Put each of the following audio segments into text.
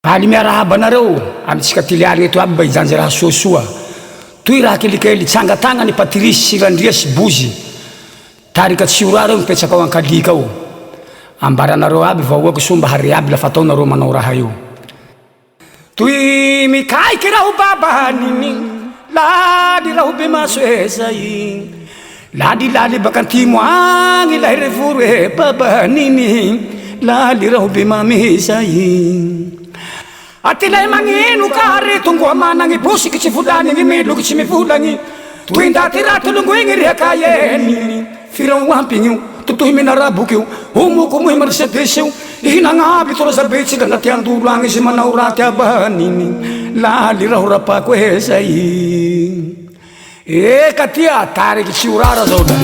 Ali miarahaba anareo amitsika tiliary eto aby mba hijanjy raha soasoa toy raha kelikely tsangatagna ny Patrice Sirandria sy Bozy tarika tsiora reo mipetraka ao Ankalika ao ambaranareo aby vahoaka so mba hare aby lafa ataonareo manao raha io toy mikaiky raho baba nini lali raho be maso ezay lali baka antimo agny lahy revoro e baba nini lali raho be mamezay atilay magnino kare tongo managny bosiky tsy volany gny miloky tsy mivolagny toy ndaty ratolongo igny riakayeny firaoampigny totohy menaraboky io omoko mohy Mercedes io ihinagnaby torazabe tsika ndaty andolo agny izy manao raty abaniny lali raho rapako ezay eka tia tariky tsy orara zao da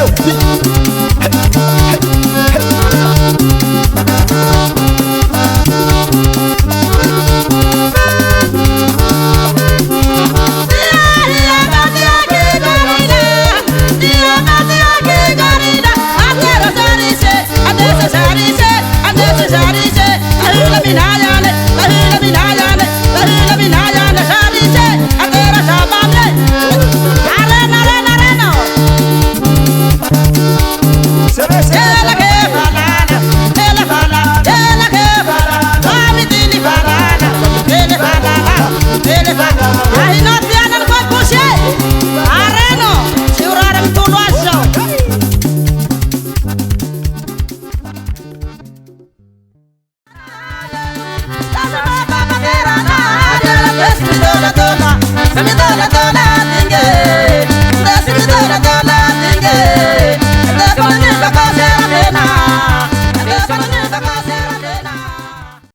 Hey,